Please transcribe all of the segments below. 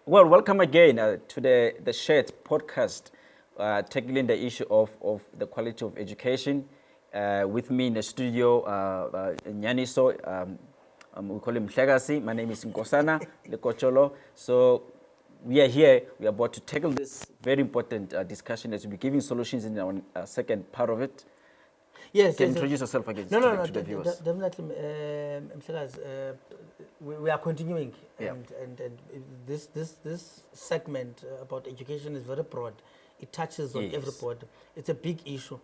Well, welcome again to the SHEDDS podcast, tackling the issue of the quality of education. With me in the studio, Nyaniso, we call him Mhlekasi. My name is Nkosana Lekocholo. So we are here, we are about to tackle this very important discussion as we'll be giving solutions in our second part of it. Yes, Can yes, introduce yourself again to the viewers. Definitely, Mhlekazi, we are continuing, Yeah. and this segment about education is very broad. It touches on every board. It's a big issue.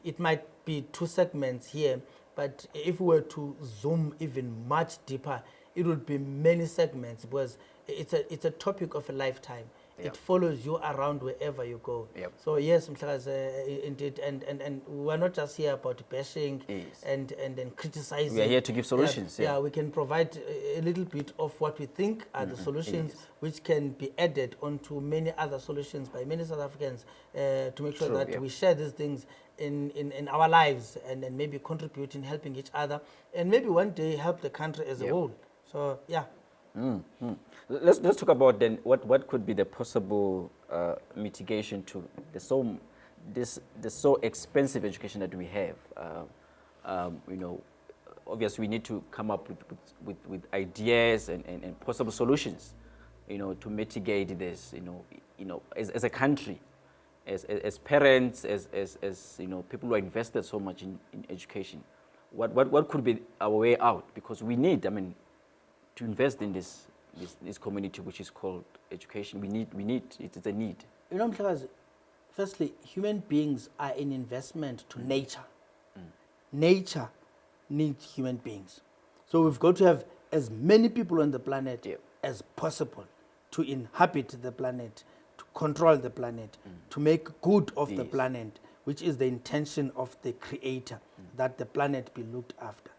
It might be 2 segments here, but if we were to zoom even much deeper, it would be many segments because it's a topic of a lifetime. It follows you around wherever you go. Yep. So yes, Mhlekazi, indeed, and we're not just here about bashing and criticizing. We are here to give solutions. Yeah, we can provide a little bit of what we think are the solutions, which can be added onto many other solutions by many South Africans to make sure that we share these things in our lives and maybe contribute in helping each other and maybe one day help the country as a whole. So yeah. Let's talk about then what could be the possible mitigation to the so expensive education that we have. Obviously we need to come up with ideas and possible solutions, to mitigate this. As a country, as parents, as people who are invested so much in education, what could be our way out? Because we need, to invest in this community which is called education. We need it is a need. Mhlekazi, firstly, human beings are an investment to nature. Nature needs human beings. So we've got to have as many people on the planet as possible to inhabit the planet, to control the planet, to make good of the planet, which is the intention of the creator, that the planet be looked after.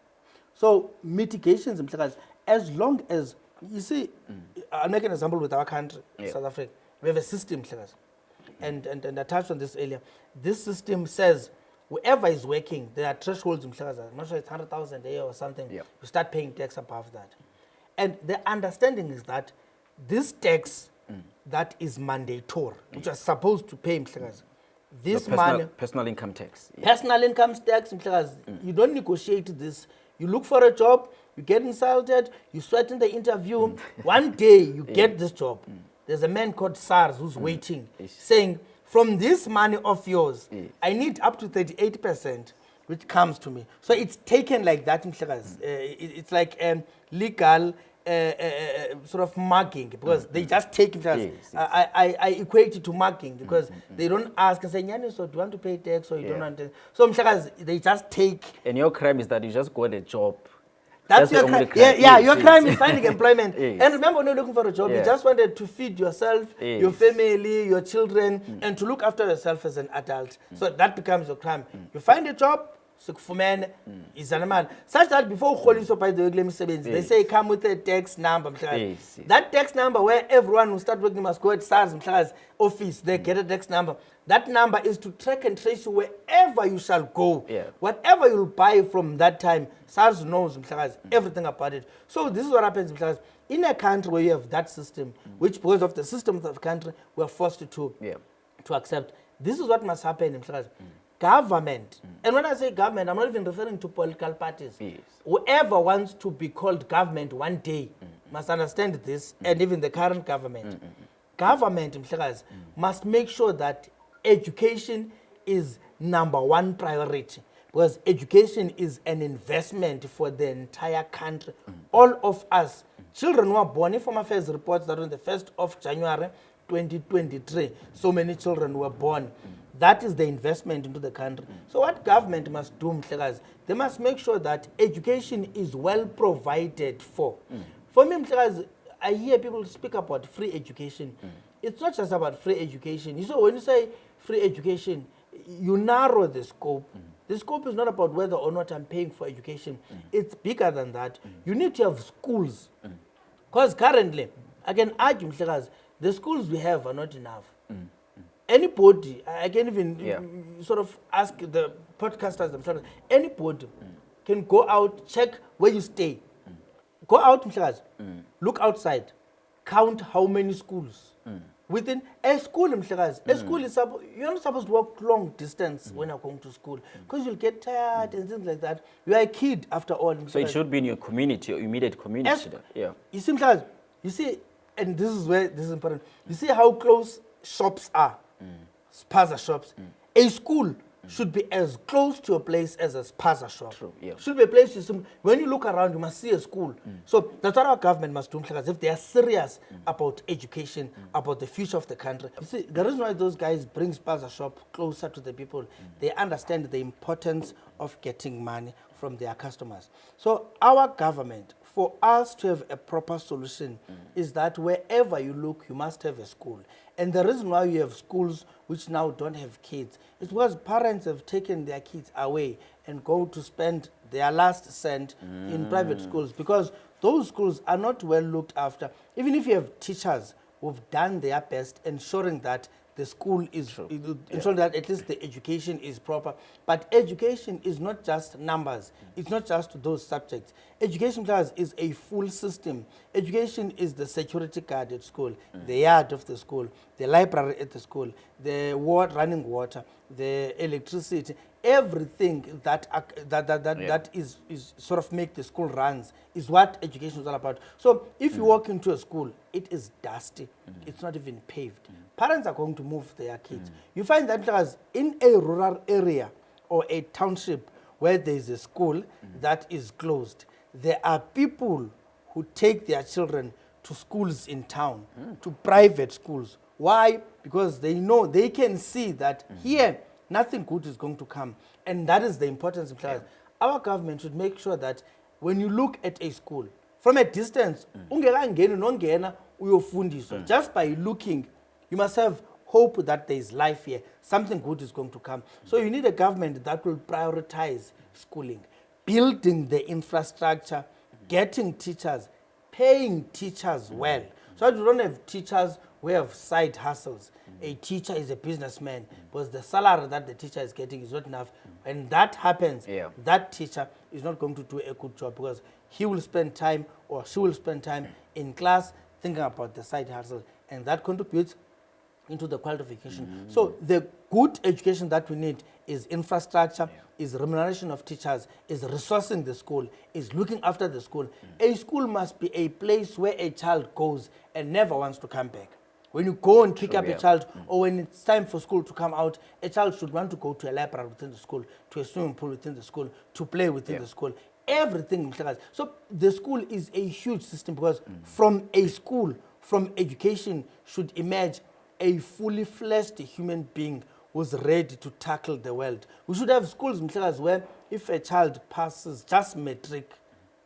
So mitigations, Mhlekazi, as long as, you see, I'll make an example with our country, South Africa. We have a system, Mhlekazi, and I touched on this earlier. This system says whoever is working, there are thresholds, Mhlekazi. I'm not sure it's 100,000 a year or something. You start paying tax above that. And the understanding is that this tax that is mandatory, which are supposed to pay, Mhlekazi, this personal income tax. Personal income tax, Mhlekazi, you don't negotiate this. You look for a job, you get insulted, you sweat in the interview. One day you get this job. There's a man called SARS who's waiting, saying, from this money of yours, I need up to 38%, which comes to me. So it's taken like that, it's like legal sort of mugging, because they just take it. I equate it to mugging, because they don't ask and say, Nyani, so do you want to pay tax or you don't want to? So they just take. And your crime is that you just got a job. That's your crime. Your crime is finding employment. And remember, when you're looking for a job, you just wanted to feed yourself, your family, your children, and to look after yourself as an adult. So that becomes your crime. You find a job, is an man. Such that before they say come with a tax number. That tax number where everyone who start working must go at SARS office, they get a tax number. That number is to track and trace you wherever you shall go. Whatever you'll buy from that time, SARS knows everything about it. So this is what happens in a country where you have that system, which because of the system of the country, we're forced to accept. This is what must happen. Government, and when I say government, I'm not even referring to political parties. Whoever wants to be called government one day must understand this, and even the current government. Government, must make sure that education is #1 priority, because education is an investment for the entire country. All of us, children who are born, Inform Affairs reports that on the 1st of January 2023, so many children were born. That is the investment into the country. So what government must do, Mhlekazi, they must make sure that education is well provided for. For me, Mhlekazi, I hear people speak about free education. It's not just about free education. So when you say free education, you narrow the scope. The scope is not about whether or not I'm paying for education. It's bigger than that. You need to have schools. Because currently, I can argue, Mhlekazi, the schools we have are not enough. Anybody, I can even sort of ask the podcasters themselves, anybody can go out, check where you stay. Go out, Mhlekazi, look outside, count how many schools. Within a school, a school is you're not supposed to walk long distance when you're going to school because you'll get tired and things like that. You are a kid after all. So it should be in your community, your immediate community. Yeah. You see, and this is where this is important. You see how close shops are, spaza shops. A school should be as close to a place as a spaza shop. True, yeah. Should be a place when you look around, you must see a school. So that's what our government must do. If they are serious about education, about the future of the country. You see, the reason why those guys bring spaza shop closer to the people, they understand the importance of getting money from their customers. So our government, for us to have a proper solution, is that wherever you look, you must have a school. And the reason why you have schools which now don't have kids is because parents have taken their kids away and go to spend their last cent in private schools because those schools are not well looked after. Even if you have teachers who've done their best ensuring that the school is ensuring that at least the education is proper. But education is not just numbers. It's not just those subjects. Education class is a full system. Education is the security guard at school, the yard of the school, the library at the school, the running water, the electricity, everything that is sort of make the school runs is what education is all about. So if you walk into a school, it is dusty. It's not even paved. Parents are going to move their kids. You find that in a rural area or a township where there is a school that is closed, there are people who take their children to schools in town, to private schools. Why? Because they know, they can see that here, nothing good is going to come. And that is the importance of class. Our government should make sure that when you look at a school, from a distance, just by looking, you must have hope that there is life here. Something good is going to come. So you need a government that will prioritize schooling, building the infrastructure, getting teachers, paying teachers well. So you don't have teachers who have side hustles. A teacher is a businessman because the salary that the teacher is getting is not enough. And that happens, that teacher is not going to do a good job because he will spend time or she will spend time in class thinking about the side hustle. And that contributes into the qualification. So the good education that we need is infrastructure, is remuneration of teachers, is resourcing the school, is looking after the school. A school must be a place where a child goes and never wants to come back. When you go and pick up a child, or when it's time for school to come out, a child should want to go to a library within the school, to a swimming pool within the school, to play within the school. Everything. So the school is a huge system because from a school, from education should emerge a fully fleshed human being who's ready to tackle the world. We should have schools where if a child passes just matric,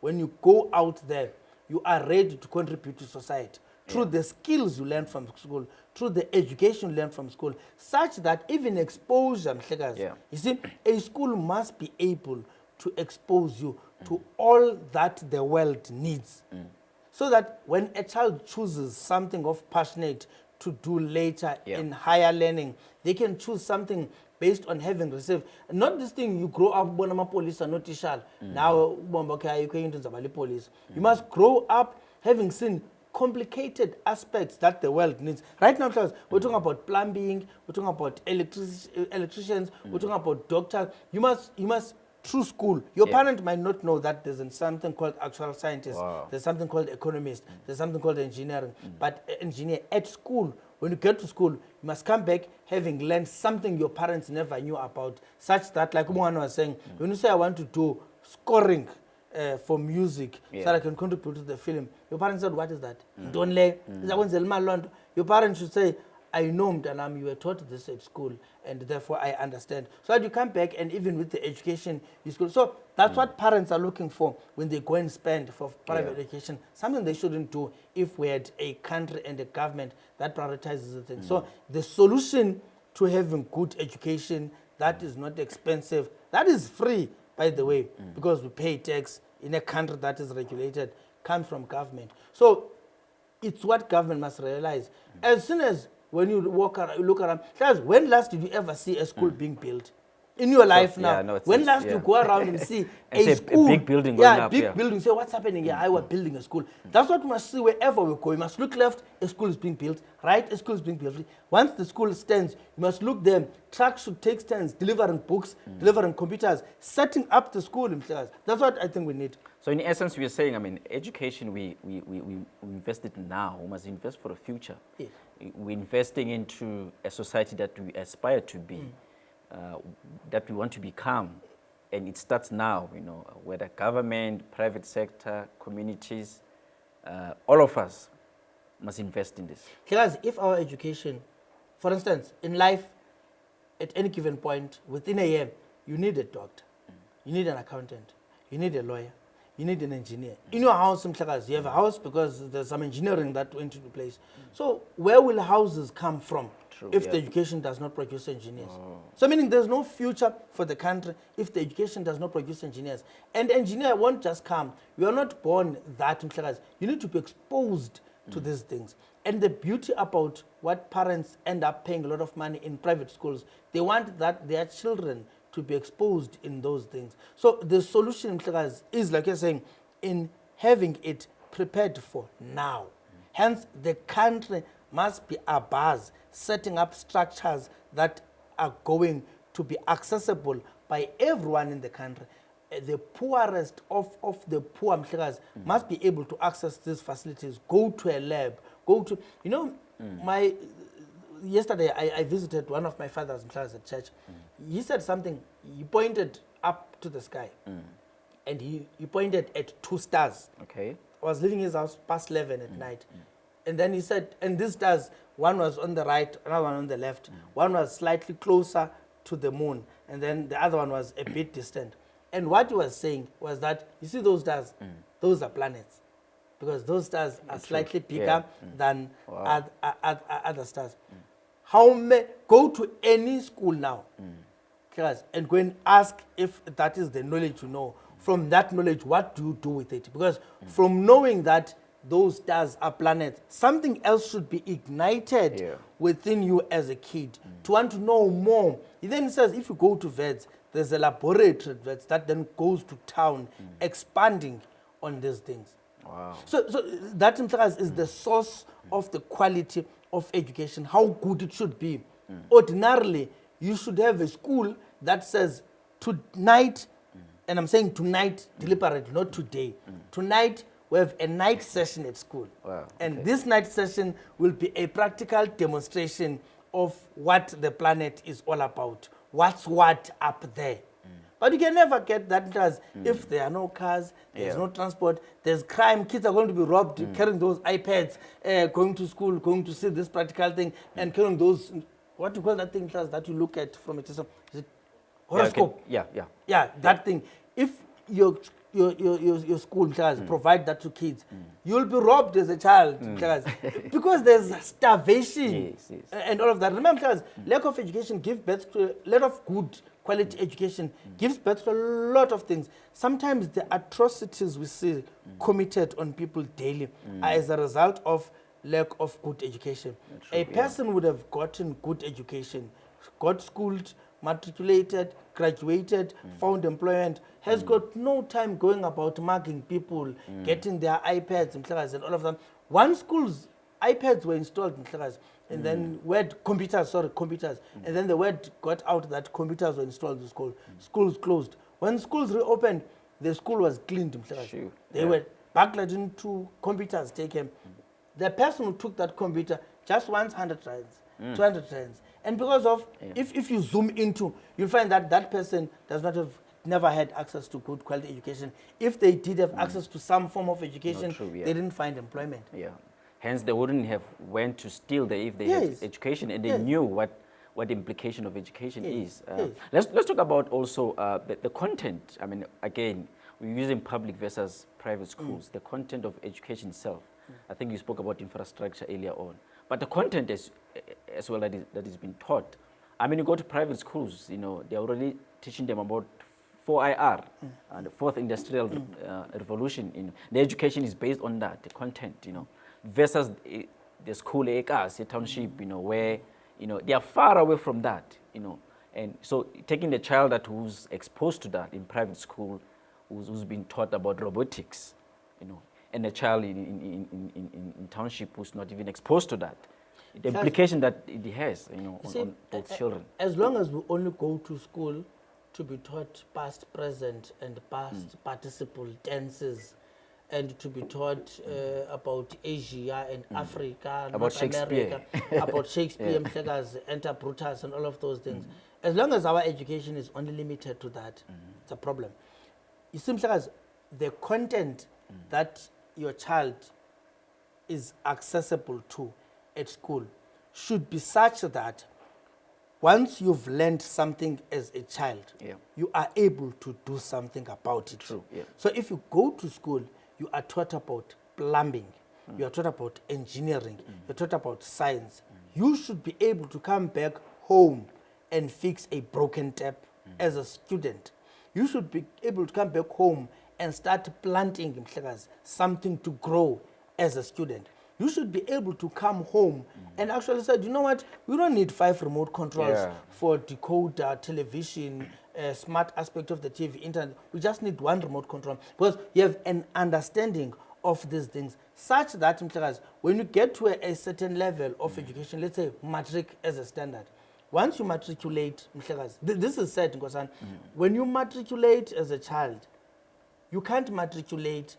when you go out there, you are ready to contribute to society through the skills you learn from school, through the education you learn from school, such that even exposure, you see, a school must be able to expose you to all that the world needs. So that when a child chooses something of passionate to do later in higher learning, they can choose something based on having received. Not this thing you grow up when I'm a police or not teacher. Now, police. You must grow up having seen complicated aspects that the world needs. Right now, we're talking about plumbing, we're talking about electricians, we're talking about doctors. You must through school. Your parent might not know that there's something called actual scientist, there's something called economist, there's something called engineering. But engineer at school, when you get to school, you must come back having learned something your parents never knew about, such that, like Umwana was saying, when you say I want to do scoring for music so that I can contribute to the film, your parents said, what is that? Don't lay. Your parents should say, I know, Mtanam, you were taught this at school, and therefore I understand. So that you come back, and even with the education, you school. So that's what parents are looking for when they go and spend for private education. Something they shouldn't do if we had a country and a government that prioritizes the thing. So the solution to having good education that is not expensive, that is free, by the way, because we pay tax in a country that is regulated, comes from government. So it's what government must realize. As soon as when you walk around, you look around, when last did you ever see a school being built? in your life now. Yeah, no, when last you go around and see and a school, a big building going up, big building, say what's happening here? I was building a school. That's what we must see wherever we go. You must look left, a school is being built, right, a school is being built. Once the school stands, you must look there. Trucks should take stands, delivering books, delivering computers, setting up the school. That's what I think we need. So in essence, we are saying, I mean, education, we invest it now. We must invest for the future. Yes. We're investing into a society that we aspire to be, that we want to become. And it starts now, you know, whether government, private sector, communities, all of us must invest in this. Because if our education, for instance, in life, at any given point, within a year, you need a doctor, you need an accountant, you need a lawyer, you need an engineer. In your house, you have a house because there's some engineering that went into place. So where will houses come from if the education does not produce engineers? So meaning there's no future for the country if the education does not produce engineers. And engineer won't just come. You are not born that. You need to be exposed to these things. And the beauty about what parents end up paying a lot of money in private schools, they want that their children to be exposed in those things. So the solution is, like you're saying, in having it prepared for now. Hence, the country must be abuzz, setting up structures that are going to be accessible by everyone in the country. The poorest of the poor must be able to access these facilities, go to a lab, go to, you know, yesterday I visited one of my fathers at church. He said something, he pointed up to the sky and he pointed at 2 stars. Okay. I was leaving his house past 11 at night. And then he said, and these stars, one was on the right, another one on the left. One was slightly closer to the moon, and then the other one was a bit distant. And what he was saying was that, you see those stars, those are planets. Because those stars are slightly bigger than other stars. Go to any school now, and go and ask if that is the knowledge you know. From that knowledge, what do you do with it? Because from knowing that those stars are planets, something else should be ignited within you as a kid to want to know more. He then says, if you go to VETS, there's a laboratory at VETS that then goes to town, expanding on these things. Wow. So that is the source of the quality of education, how good it should be. Ordinarily, you should have a school that says, tonight, and I'm saying tonight deliberately, not today. Tonight, we have a night session at school. Wow, and this night session will be a practical demonstration of what the planet is all about. What's what up there. But you can never get that because if there are no cars, there's no transport, there's crime, kids are going to be robbed, carrying those iPads, going to school, going to see this practical thing, and carrying those, what do you call that thing, class, that you look at from a is it horoscope? Yeah, that thing. If your school class provide that to kids, you'll be robbed as a child class, because there's starvation and all of that. Remember, class, lack of education gives birth to a lot of good quality education, gives birth to a lot of things. Sometimes the atrocities we see committed on people daily are as a result of lack of good education. A person would have gotten good education, got schooled, matriculated, graduated, found employment, has got no time going about mugging people, getting their iPads and all of them. One school's iPads were installed in class, and then computers, and then the word got out that computers were installed in the school. Schools closed. When schools reopened, the school was cleaned in class. They were backled into computers taken. The person who took that computer just wants 100 rands, 200 rands. And because of, if you zoom into, you'll find that that person does not have, never had access to good quality education. If they did have access to some form of education, they didn't find employment. Hence, they wouldn't have went to steal there if they had education and they knew what the implication of education is. Let's talk about also the content. I mean, again, we're using public versus private schools. The content of education itself. I think you spoke about infrastructure earlier on. But the content as well that is being taught. I mean, you go to private schools, you know, they're already teaching them about 4IR, the fourth industrial revolution. You know, the education is based on that, the content, you know, versus the school acres, the township, you know, where, you know, they are far away from that, you know. And so taking the child who's exposed to that in private school, who's been taught about robotics, and a child in township who's not even exposed to that, the implication that it has, on both children. As long as we only go to school to be taught past, present, and past participle tenses, and to be taught about Asia and Africa, about North Shakespeare. America, about Shakespeare, Enter Brutus, and all of those things. As long as our education is only limited to that, it's a problem. You see, as the content that your child is accessible to at school should be such that once you've learned something as a child, you are able to do something about it. True. Yeah. So if you go to school, you are taught about plumbing, you are taught about engineering, you're taught about science. You should be able to come back home and fix a broken tap as a student. You should be able to come back home and start planting something to grow as a student. You should be able to come home and actually say, you know what, we don't need 5 remote controls for decoder, television, smart aspect of the TV, internet. We just need 1 remote control, because you have an understanding of these things such that when you get to a certain level of education, let's say matric as a standard, once you matriculate, this is said, when you matriculate as a child, you can't matriculate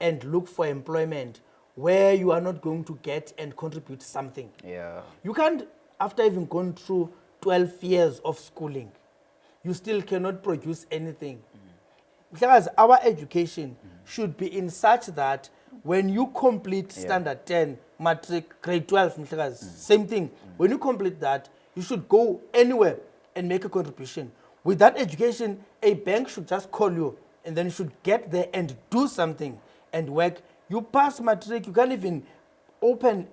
and look for employment where you are not going to get and contribute something. Yeah. You can't, after having gone through 12 years of schooling, you still cannot produce anything. Because our education should be in such that when you complete standard 10, matric, grade 12, same thing. When you complete that, you should go anywhere and make a contribution. With that education, a bank should just call you, and then you should get there and do something and work. You pass matric, you can't even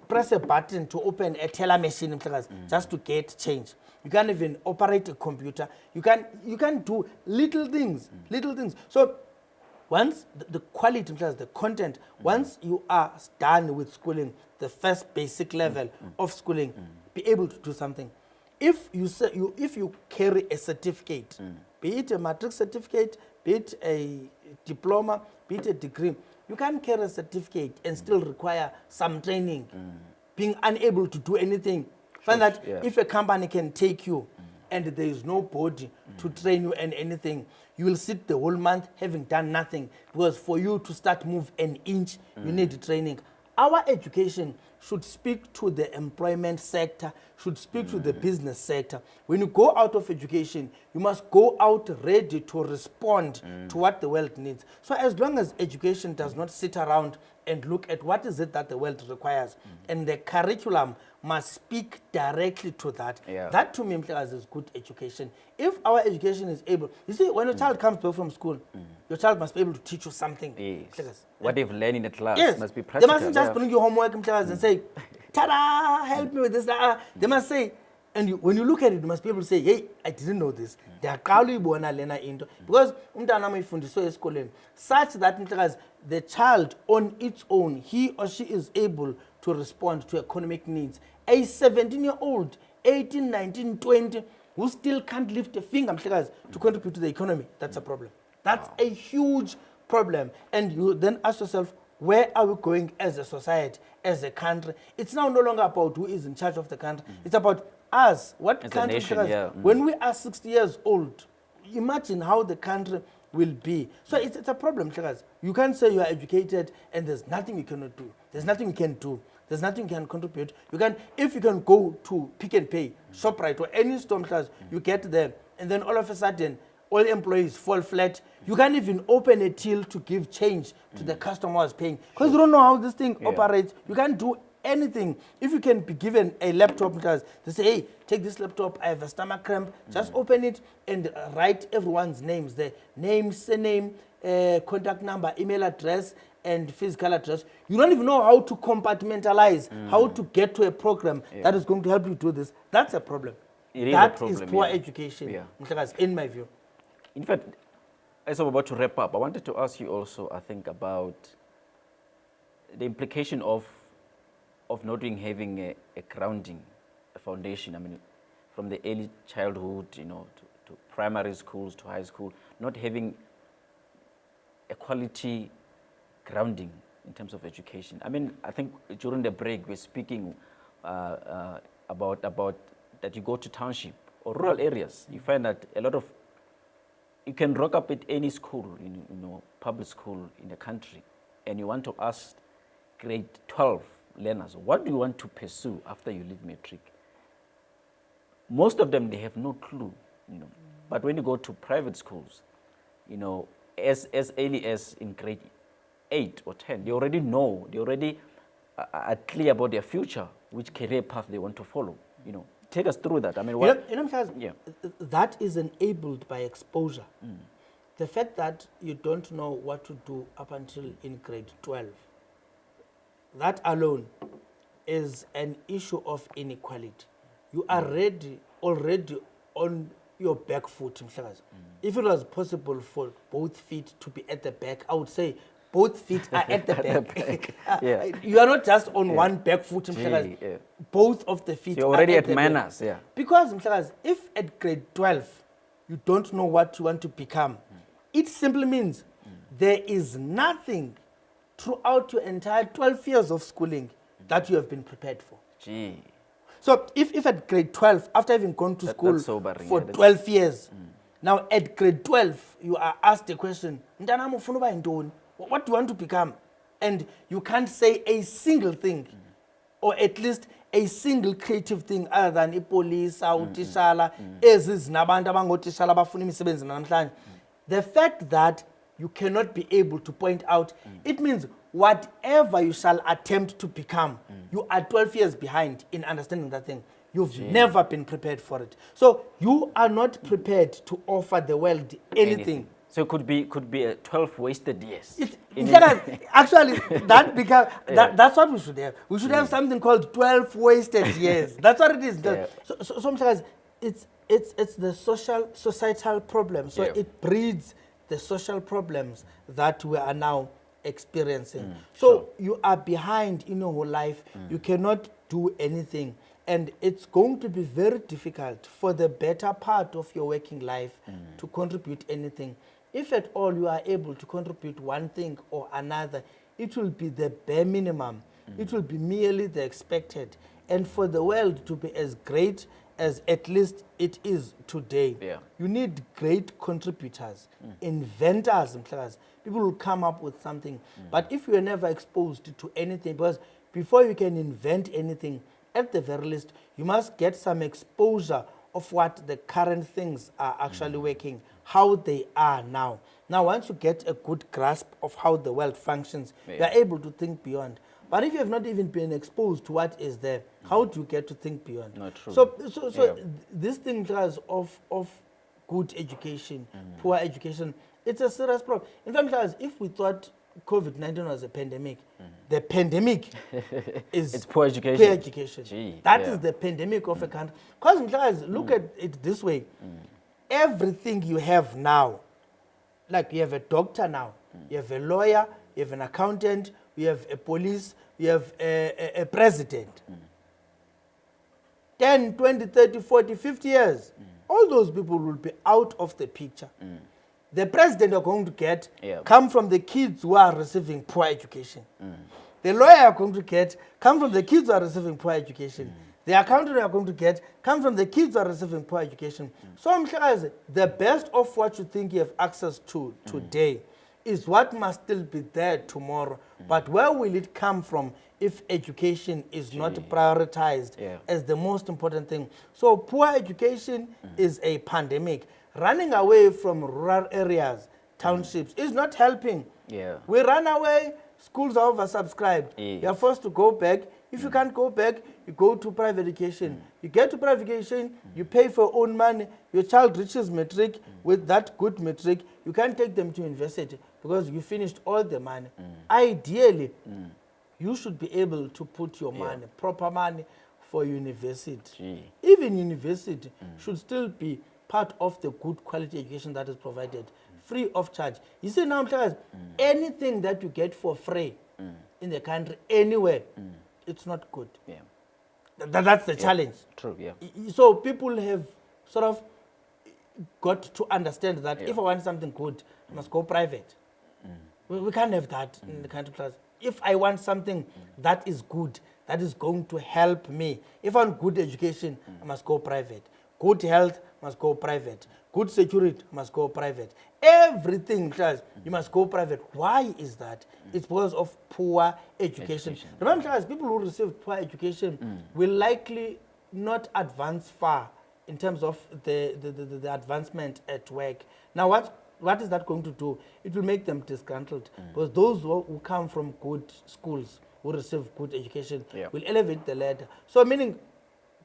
press a button to open a teller machine just to get change. You can't even operate a computer. You can do little things. So once the quality, the content, once you are done with schooling, the first basic level of schooling, be able to do something. If you carry a certificate, be it a matric certificate, be it a diploma, be it a degree, you can't carry a certificate and still require some training, being unable to do anything. Find that if a company can take you and there is nobody to train you and anything, you will sit the whole month having done nothing, because for you to start move an inch, you need training. Our education should speak to the employment sector, should speak to the business sector. When you go out of education, you must go out ready to respond to what the world needs. So as long as education does not sit around and look at what is it that the world requires, and the curriculum must speak directly to that, that to me is good education. If our education is able, you see, when a child comes back from school, your child must be able to teach you something. Yes. What they've learned in the class must be practical. They mustn't just bring you homework and say, ta-da, help me with this. They must say, and when you look at it, you must be able to say, hey, I didn't know this. Because such that the child on its own, he or she is able to respond to economic needs. A 17-year-old, 18, 19, 20, who still can't lift a finger to contribute to the economy, that's a problem. That's a huge problem. And you then ask yourself, where are we going as a society, as a country? It's now no longer about who is in charge of the country. It's about us. What as country? a nation, When we are 60 years old, imagine how the country will be. So it's a problem. You can't say you are educated and there's nothing you cannot do. There's nothing you can do. There's nothing you can contribute. If you can go to Pick and Pay, ShopRite, or any store class, you get there, and then all of a sudden, all employees fall flat. You can't even open a till to give change to the customer who is paying, because you don't know how this thing operates. You can't do anything. If you can be given a laptop, they say, hey, take this laptop, I have a stomach cramp, just open it and write everyone's names there. Name, surname, contact number, email address, and physical address. You don't even know how to compartmentalize, how to get to a program that is going to help you do this. That's a problem. That is poor education, in my view. In fact, as I'm about to wrap up, I wanted to ask you also, I think, about the implication of not having a grounding, a foundation. I mean, from the early childhood, to primary schools, to high school, not having a quality grounding in terms of education. I mean, I think during the break we're speaking about that you go to township or rural areas, you find that a lot of, you can rock up at any school, public school in the country, and you want to ask grade 12 learners, what do you want to pursue after you leave matric? Most of them, they have no clue, But when you go to private schools, as early as in grade 8 or 10, they already know, they already are clear about their future, which career path they want to follow. Take us through that. I mean, what? That is enabled by exposure. The fact that you don't know what to do up until in grade 12, that alone is an issue of inequality. You are already on your back foot. If it was possible for both feet to be at the back, I would say both feet are at the back. You are not just on one back foot. Both of the feet you're already are at manners. Because if at grade 12 you don't know what you want to become, it simply means there is nothing throughout your entire 12 years of schooling that you have been prepared for. So if at grade 12, after having gone to school for 12 years, now at grade 12 you are asked a question, what do you want to become? And you can't say a single thing, or at least a single creative thing other than police, utitshala, ezizinabantu abangotitshala abafuna imisebenzi namhlanje. The fact that you cannot be able to point out, it means whatever you shall attempt to become, you are 12 years behind in understanding that thing. You've never been prepared for it. So you are not prepared to offer the world anything. So it could be a 12 wasted years. Actually, that's what we should have. We should have something called 12 wasted years. That's what it is. So sometimes it's the societal problem. So it breeds the social problems that we are now experiencing. So you are behind in your whole life. You cannot do anything. And it's going to be very difficult for the better part of your working life to contribute anything. If at all you are able to contribute one thing or another, it will be the bare minimum. It will be merely the expected. And for the world to be as great as at least it is today, you need great contributors, inventors, people will come up with something. But if you are never exposed to anything, because before you can invent anything, at the very least, you must get some exposure of what the current things are actually working, how they are now. Now, once you get a good grasp of how the world functions, you are able to think beyond. But if you have not even been exposed to what is there, how do you get to think beyond? Not true. So this thing of good education, poor education, it's a serious problem. In fact, if we thought COVID-19 was a pandemic, the pandemic is it's poor education. Poor education. That is the pandemic of a country. Because look at it this way. Everything you have now, like you have a doctor now, you have a lawyer, you have an accountant, you have a police, you have a president. 10, 20, 30, 40, 50 years, all those people will be out of the picture. The president are going to get come from the kids who are receiving poor education. The lawyer are going to get come from the kids who are receiving poor education. The accountant are going to get come from the kids who are receiving poor education. So the best of what you think you have access to today is what must still be there tomorrow. But where will it come from if education is not prioritized as the most important thing? So poor education is a pandemic. Running away from rural areas, townships, is not helping. We run away, schools are oversubscribed. You are forced to go back. If you can't go back, you go to private education. You get to private education, you pay for your own money. Your child reaches matric. With that good matric, you can't take them to university because you finished all the money. Ideally, you should be able to put your money, proper money, for university. Even university should still be part of the good quality education that is provided, free of charge. You see now, anything that you get for free in the country, anywhere, it's not good. That's the challenge. True, yeah. So people have sort of got to understand that if I want something good, I must go private. We can't have that in the country class. If I want something that is good, that is going to help me, if I want good education, I must go private. Good health, must go private. Good security, must go private. Everything, class, you must go private. Why is that? It's because of poor education. Remember, class, people who receive poor education will likely not advance far in terms of the advancement at work. Now, what is that going to do? It will make them disgruntled because those who come from good schools, who receive good education, will elevate the ladder. So meaning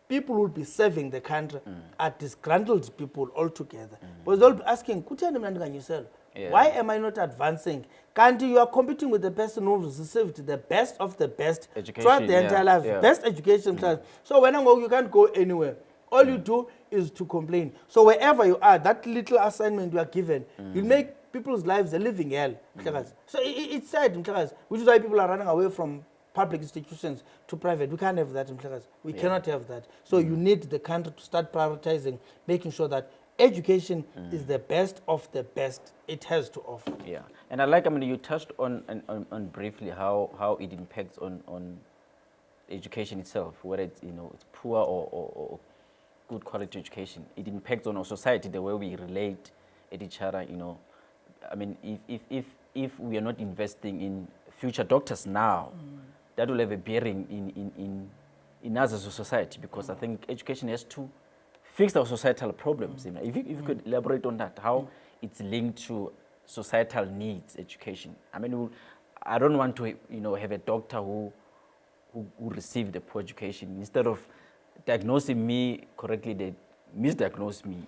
people will be serving the country are disgruntled people altogether. Because they'll be asking, why am I not advancing? Can't you are competing with the person who received the best of the best throughout the entire life, best education class. So when you can't go anywhere. All you do is to complain. So wherever you are, that little assignment you are given, you'll make people's lives a living hell. So it's sad, which is why people are running away from public institutions to private. We can't have that. We cannot have that. So you need the country to start prioritizing, making sure that education is the best of the best it has to offer. Yeah, and I like, you touched on briefly how it impacts on education itself, whether it's, it's poor or good quality education. It impacts on our society, the way we relate at each other. If we are not investing in future doctors now, that will have a bearing in us as a society, because I think education has to fix our societal problems. If you could elaborate on that, how it's linked to societal needs, education. I don't want to have a doctor who received a poor education. Instead of diagnosing me correctly, they misdiagnose me,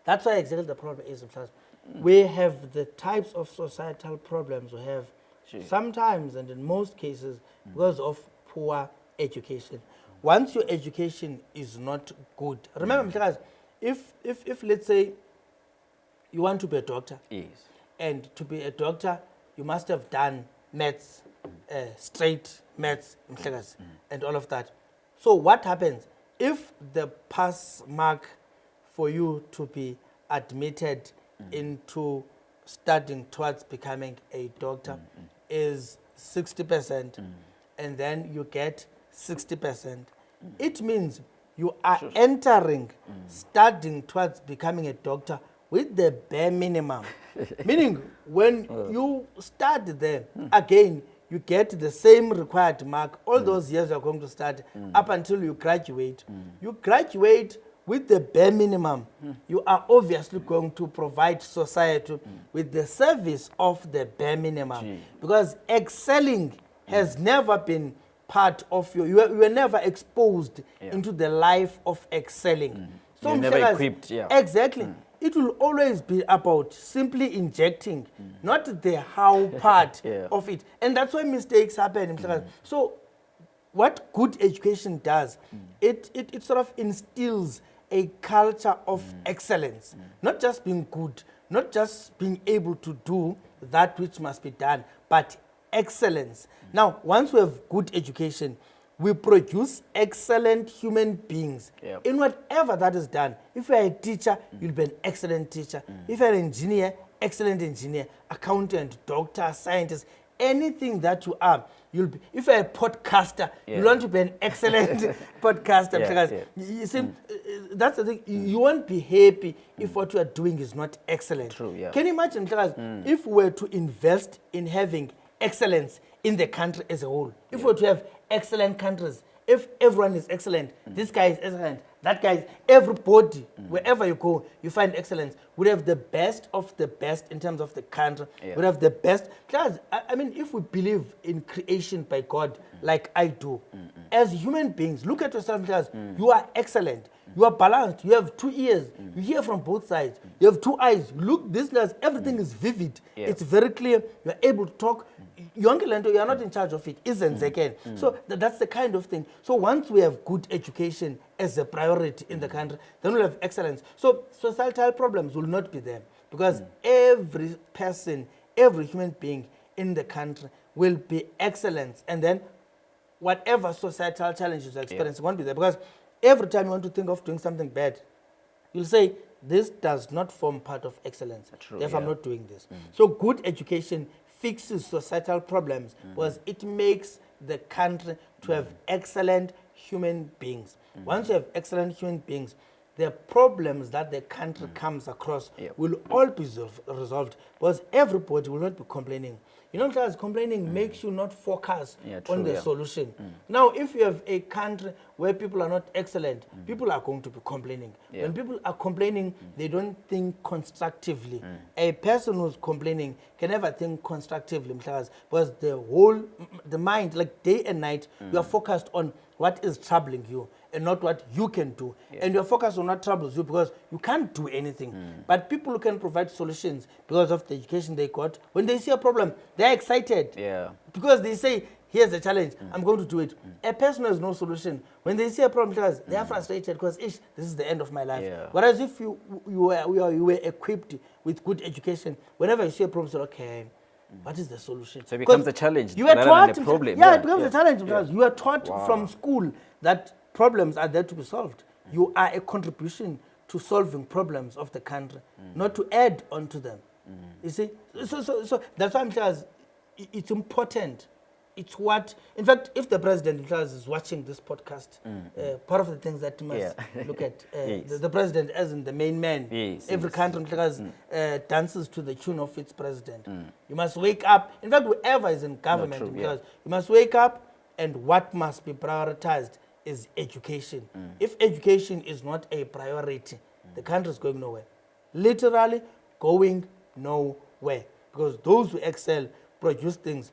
That's why exactly the problem is. We have the types of societal problems we have sometimes and in most cases because of poor education. Once your education is not good, remember, if let's say you want to be a doctor, and to be a doctor you must have done maths, straight maths, and all of that. So what happens if the pass mark for you to be admitted into studying towards becoming a doctor is 60%, and then you get 60%? It means you are entering studying towards becoming a doctor with the bare minimum. Meaning when you start there, again, you get the same required mark all those years you are going to study up until you graduate. You graduate with the bare minimum. You are obviously going to provide society with the service of the bare minimum. Because excelling has never been part of you were never exposed into the life of excelling. So you're never equipped. Exactly. It will always be about simply injecting, not the how part of it. And that's why mistakes happen. So what good education does, it sort of instills a culture of excellence, not just being good, not just being able to do that which must be done, but excellence. Now, once we have good education, we produce excellent human beings in whatever that is done. If you're a teacher, you'll be an excellent teacher. If you're an engineer, excellent engineer, accountant, doctor, scientist, anything that you are, you'll be. If you're a podcaster, you want to be an excellent podcaster. Because you see, that's the thing. You won't be happy if what you are doing is not excellent. True, Can you imagine, if we were to invest in having excellence in the country as a whole? If we were to have excellent countries, if everyone is excellent, this guy is excellent, that guy is, everybody, wherever you go, you find excellence. We have the best of the best in terms of the country. We have the best. Because, if we believe in creation by God, like I do, as human beings, look at yourself, because you are excellent. You are balanced. You have 2 ears. You hear from both sides. You have 2 eyes. You look, this glass, everything is vivid. It's very clear. You are able to talk. You are not in charge of it. Isn't second. So that's the kind of thing. So once we have good education as a priority in the country, then we'll have excellence. So societal problems will not be there, because every person, every human being in the country will be excellent. And then whatever societal challenges you're experiencing won't be there. Because every time you want to think of doing something bad, you'll say, this does not form part of excellence. True, therefore, I'm not doing this. So good education fixes societal problems because it makes the country to have excellent human beings. Once you have excellent human beings, the problems that the country comes across will all be resolved because everybody will not be complaining. You know, because complaining makes you not focus on the solution. Now, if you have a country where people are not excellent, people are going to be complaining. When people are complaining, they don't think constructively. A person who's complaining can never think constructively because the mind, like day and night, you are focused on what is troubling you and not what you can do. And you're focused on what troubles you because you can't do anything. But people who can provide solutions because of the education they got, when they see a problem, they're excited. Because they say, here's a challenge, I'm going to do it. A person who has no solution, when they see a problem, they are frustrated because, this is the end of my life. Whereas if you were equipped with good education, whenever you see a problem, you say, okay, what is the solution? So it becomes a challenge you were taught, a problem. It becomes a challenge because you are taught from school that problems are there to be solved. You are a contribution to solving problems of the country, not to add on to them. You see? So that's why I'm saying it's important. It's what, in fact, if the president is watching this podcast, part of the things that you must look at, the president as in the main man, every country dances to the tune of its president. You must wake up, in fact, whoever is in government, because you must wake up and what must be prioritized is education. If education is not a priority, the country is going nowhere. Literally going nowhere. Because those who excel produce things.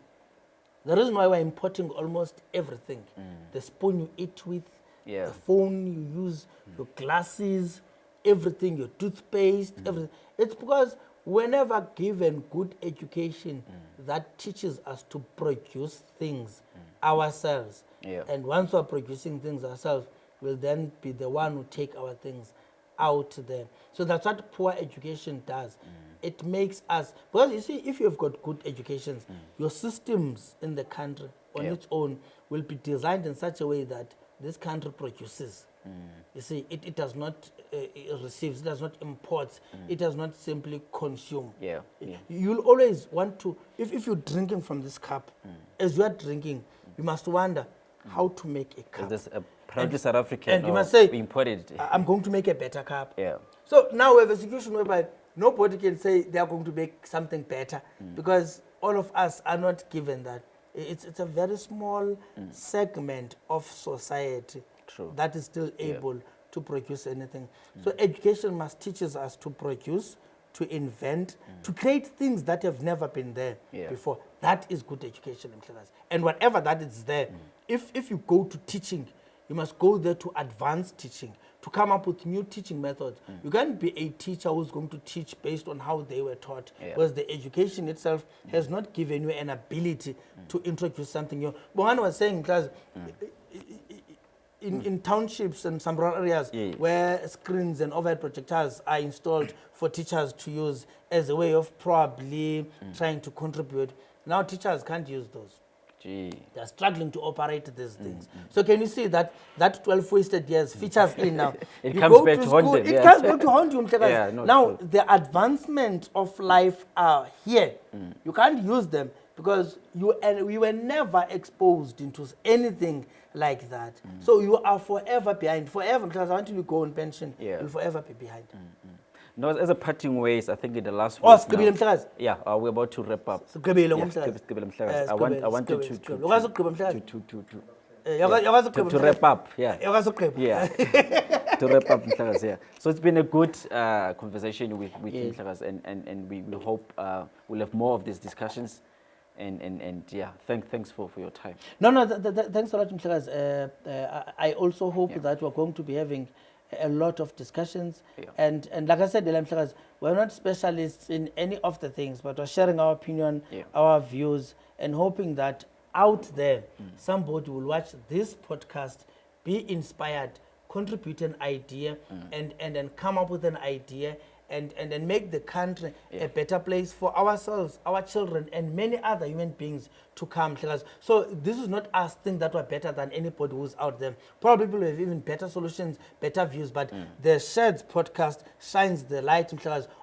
The reason why we're importing almost everything, the spoon you eat with, the phone you use, your glasses, everything, your toothpaste, everything. It's because whenever given good education that teaches us to produce things ourselves, and once we're producing things ourselves, we'll then be the one who take our things out there. So that's what poor education does. It makes us, because you see, if you've got good educations, your systems in the country on its own will be designed in such a way that this country produces. You see, it does not receive, it does not import, it does not simply consume. You'll always want to, if you're drinking from this cup, as you are drinking, you must wonder how to make a cup. Is this a proudly South African, and you must say, imported? I'm going to make a better cup. So now we have a situation whereby nobody can say they are going to make something better because all of us are not given that. It's a very small segment of society that is still able to produce anything. So education must teach us to produce, to invent, to create things that have never been there before. That is good education. And whatever that is there, if you go to teaching, you must go there to advance teaching, to come up with new teaching methods. You can't be a teacher who's going to teach based on how they were taught, because the education itself has not given you an ability to introduce something new. Bohan was saying in class, in townships and some rural areas where screens and overhead projectors are installed for teachers to use as a way of probably trying to contribute, now teachers can't use those. They're struggling to operate these things. So can you see that 12 wasted years features in now? It comes back to haunt them. It comes back to haunt you. Now, the advancement of life are here. You can't use them because we were never exposed into anything like that. So you are forever behind. Forever, because until you go on pension, you'll forever be behind. No, as a parting ways, I think in the last we're about to wrap up. I wanted to wrap up. To wrap up, so it's been a good conversation with Mhlekazi, and we hope we'll have more of these discussions. And thanks for your time. Thanks a lot, Mhlekazi. I also hope that we're going to be having a lot of discussions, and like I said, Mhlekazi, we're not specialists in any of the things, but we're sharing our opinion, our views, and hoping that out there somebody will watch this podcast, be inspired, contribute an idea, and then come up with an idea and make the country a better place for ourselves, our children, and many other human beings to come. So this is not us think that we're better than anybody who's out there. Probably people have even better solutions, better views, but the SHEDDS podcast shines the light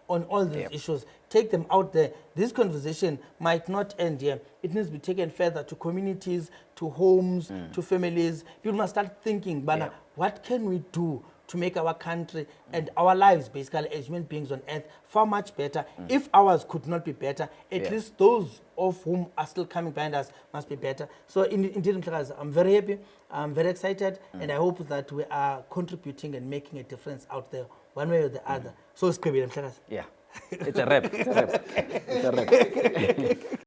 on all these issues. Take them out there. This conversation might not end here. It needs to be taken further to communities, to homes, to families. People must start thinking, Bana, what can we do to make our country and our lives, basically, as human beings on earth, far much better? If ours could not be better, at least those of whom are still coming behind us must be better. So indeed, I'm very happy, I'm very excited, and I hope that we are contributing and making a difference out there, one way or the other. So it's yeah, it's a wrap. It's a wrap. It's a wrap.